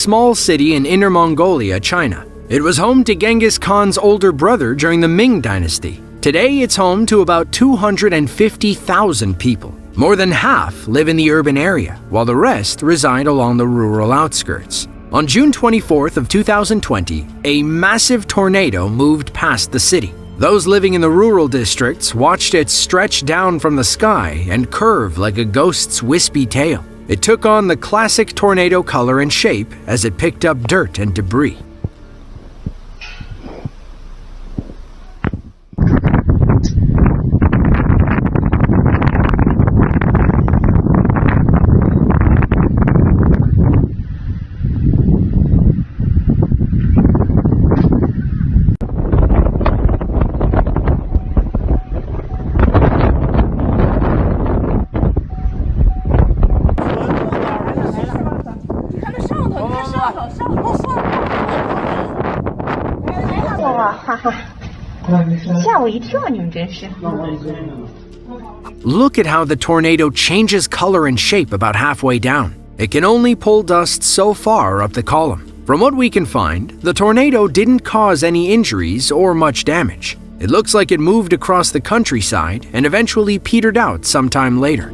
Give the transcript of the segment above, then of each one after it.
Small city in Inner Mongolia, China. It was home to Genghis Khan's older brother during the Ming Dynasty. Today, it's home to about 250,000 people. More than half live in the urban area, while the rest reside along the rural outskirts. On June 24th of 2020, a massive tornado moved past the city. Those living in the rural districts watched it stretch down from the sky and curve like a ghost's wispy tail. It took on the classic tornado color and shape as it picked up dirt and debris. Look at how the tornado changes color and shape about halfway down. It can only pull dust so far up the column. From what we can find, the tornado didn't cause any injuries or much damage. It looks like it moved across the countryside and eventually petered out sometime later.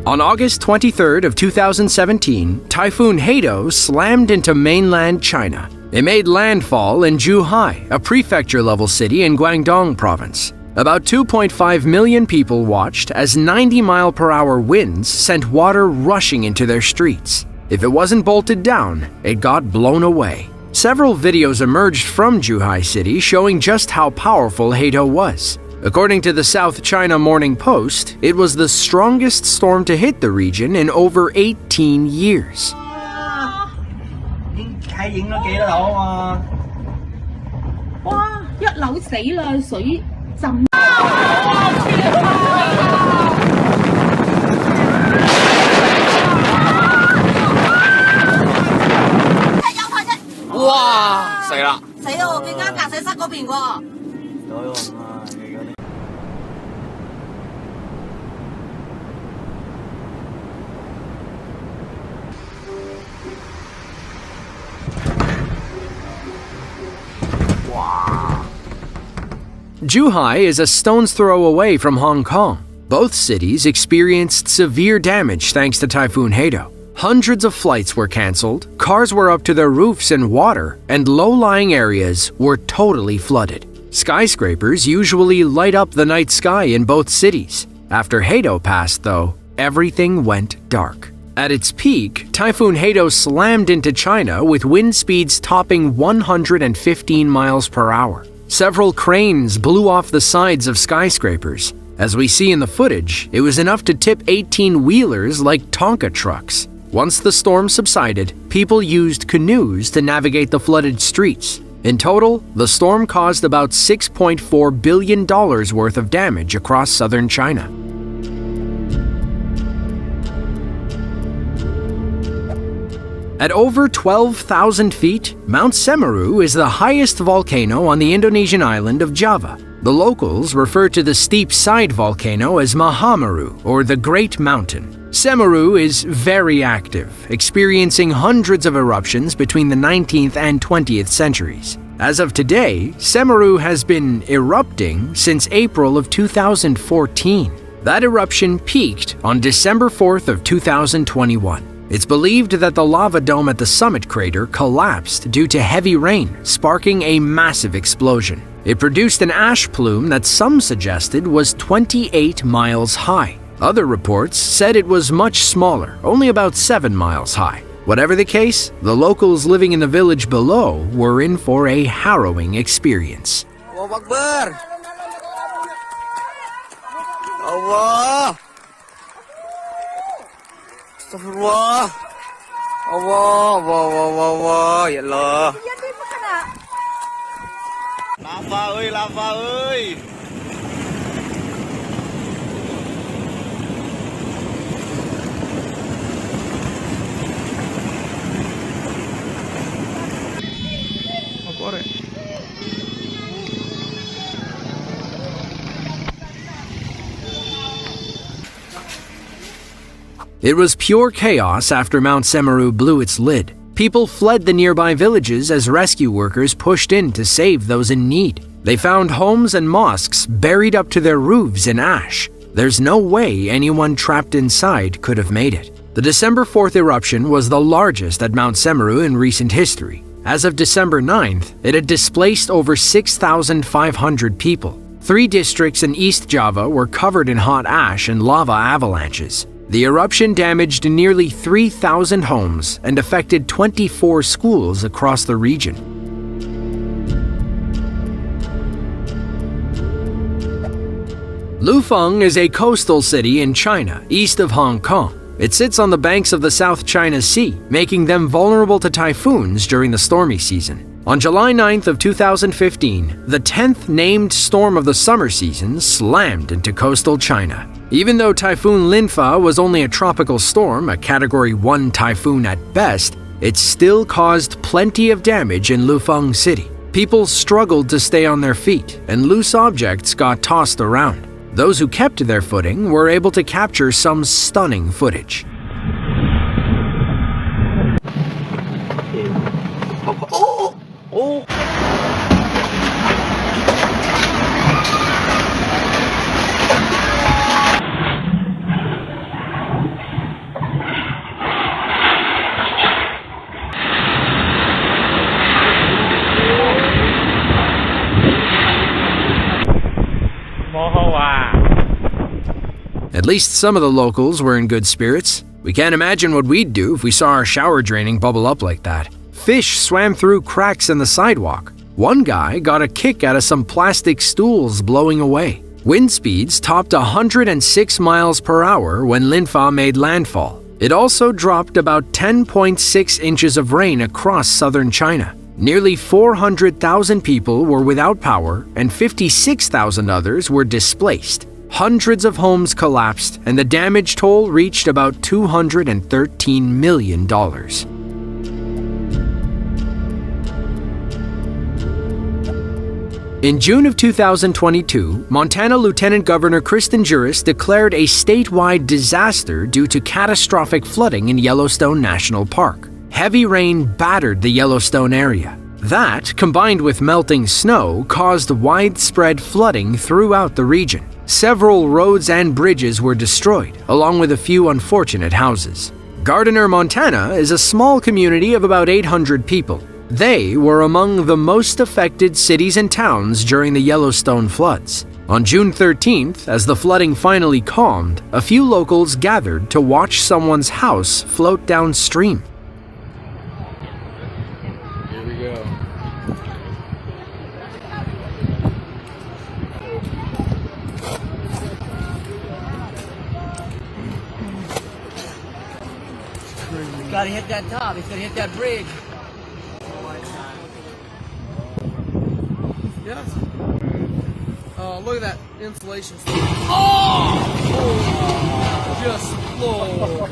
On August 23rd of 2017, Typhoon Hato slammed into mainland China. It made landfall in Zhuhai, a prefecture-level city in Guangdong province. About 2.5 million people watched as 90-mile-per-hour winds sent water rushing into their streets. If it wasn't bolted down, it got blown away. Several videos emerged from Zhuhai City showing just how powerful Hato was. According to the South China Morning Post, it was the strongest storm to hit the region in over 18 years. Zhuhai is a stone's throw away from Hong Kong. Both cities experienced severe damage thanks to Typhoon Hato. Hundreds of flights were cancelled, cars were up to their roofs in water, and low-lying areas were totally flooded. Skyscrapers usually light up the night sky in both cities. After Hato passed, though, everything went dark. At its peak, Typhoon Hato slammed into China with wind speeds topping 115 miles per hour. Several cranes blew off the sides of skyscrapers. As we see in the footage, it was enough to tip 18-wheelers like Tonka trucks. Once the storm subsided, people used canoes to navigate the flooded streets. In total, the storm caused about $6.4 billion worth of damage across southern China. At over 12,000 feet, Mount Semeru is the highest volcano on the Indonesian island of Java. The locals refer to the steep side volcano as Mahameru, or the Great Mountain. Semeru is very active, experiencing hundreds of eruptions between the 19th and 20th centuries. As of today, Semeru has been erupting since April of 2014. That eruption peaked on December 4th of 2021. It's believed that the lava dome at the summit crater collapsed due to heavy rain, sparking a massive explosion. It produced an ash plume that some suggested was 28 miles high. Other reports said it was much smaller, only about 7 miles high. Whatever the case, the locals living in the village below were in for a harrowing experience. Astagfirullah. Allah, ya Allah. Lava ơi. It was pure chaos after Mount Semeru blew its lid. People fled the nearby villages as rescue workers pushed in to save those in need. They found homes and mosques buried up to their roofs in ash. There's no way anyone trapped inside could have made it. The December 4th eruption was the largest at Mount Semeru in recent history. As of December 9th, it had displaced over 6,500 people. 3 districts in East Java were covered in hot ash and lava avalanches. The eruption damaged nearly 3,000 homes and affected 24 schools across the region. Lufeng is a coastal city in China, east of Hong Kong. It sits on the banks of the South China Sea, making them vulnerable to typhoons during the stormy season. On July 9th of 2015, the 10th named storm of the summer season slammed into coastal China. Even though Typhoon Linfa was only a tropical storm, a Category 1 typhoon at best, it still caused plenty of damage in Lufeng City. People struggled to stay on their feet, and loose objects got tossed around. Those who kept their footing were able to capture some stunning footage. At least some of the locals were in good spirits. We can't imagine what we'd do if we saw our shower draining bubble up like that. Fish swam through cracks in the sidewalk. One guy got a kick out of some plastic stools blowing away. Wind speeds topped 106 miles per hour when Linfa made landfall. It also dropped about 10.6 inches of rain across southern China. Nearly 400,000 people were without power and 56,000 others were displaced. Hundreds of homes collapsed, and the damage toll reached about $213 million. In June of 2022, Montana Lieutenant Governor Kristen Juras declared a statewide disaster due to catastrophic flooding in Yellowstone National Park. Heavy rain battered the Yellowstone area. That, combined with melting snow, caused widespread flooding throughout the region. Several roads and bridges were destroyed, along with a few unfortunate houses. Gardiner, Montana is a small community of about 800 people. They were among the most affected cities and towns during the Yellowstone floods. On June 13th, as the flooding finally calmed, a few locals gathered to watch someone's house float downstream. Here we go. He's gotta hit that top. He's gonna hit that bridge. Yes. Look at that insulation. Oh! Just floor.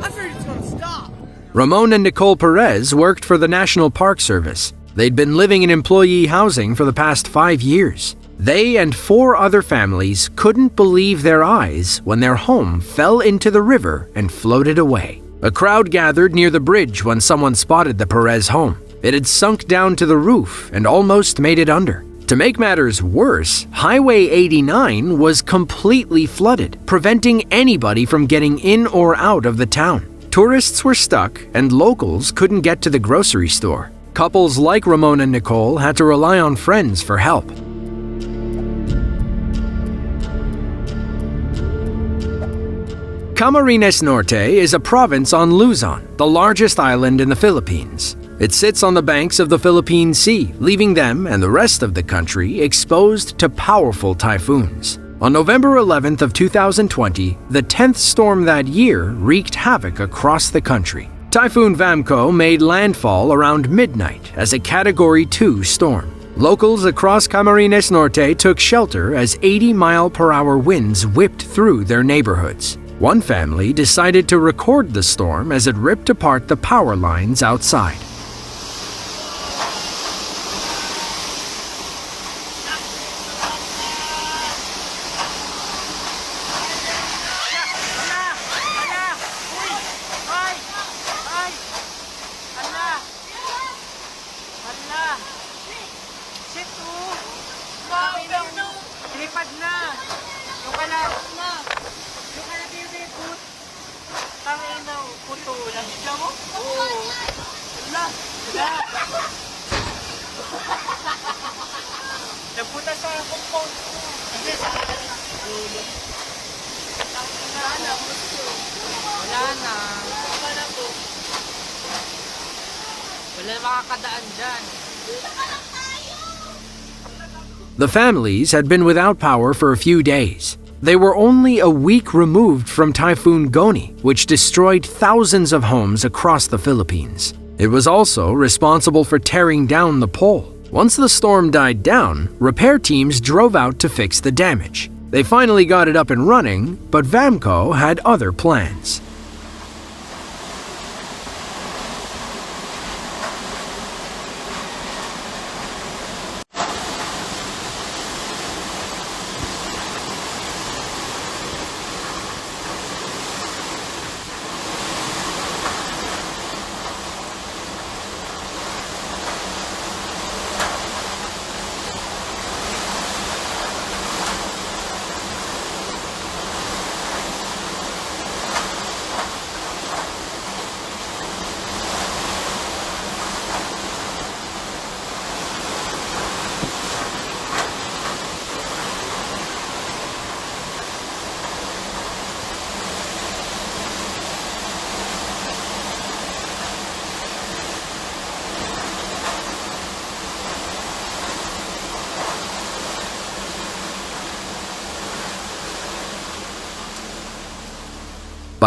I figured it's gonna stop. Ramon and Nicole Perez worked for the National Park Service. They'd been living in employee housing for the past 5 years. They and 4 other families couldn't believe their eyes when their home fell into the river and floated away. A crowd gathered near the bridge when someone spotted the Perez home. It had sunk down to the roof and almost made it under. To make matters worse, Highway 89 was completely flooded, preventing anybody from getting in or out of the town. Tourists were stuck, and locals couldn't get to the grocery store. Couples like Ramon and Nicole had to rely on friends for help. Camarines Norte is a province on Luzon, the largest island in the Philippines. It sits on the banks of the Philippine Sea, leaving them and the rest of the country exposed to powerful typhoons. On November 11th of 2020, the 10th storm that year wreaked havoc across the country. Typhoon Vamco made landfall around midnight as a Category 2 storm. Locals across Camarines Norte took shelter as 80-mile-per-hour winds whipped through their neighborhoods. One family decided to record the storm as it ripped apart the power lines outside. puto. Nakita mo? Oo. Wala. Wala. Napunta sa compound ko. Kasi sa ulo. Wala na. Wala na. Wala po. Wala makakadaan dyan. The families had been without power for a few days. They were only a week removed from Typhoon Goni, which destroyed thousands of homes across the Philippines. It was also responsible for tearing down the pole. Once the storm died down, repair teams drove out to fix the damage. They finally got it up and running, but Vamco had other plans.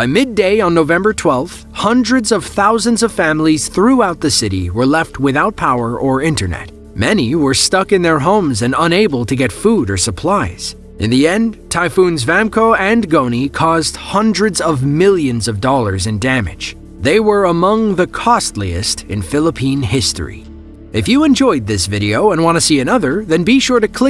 By midday on November 12th, hundreds of thousands of families throughout the city were left without power or internet. Many were stuck in their homes and unable to get food or supplies. In the end, typhoons Vamco and Goni caused hundreds of millions of dollars in damage. They were among the costliest in Philippine history. If you enjoyed this video and want to see another, then be sure to click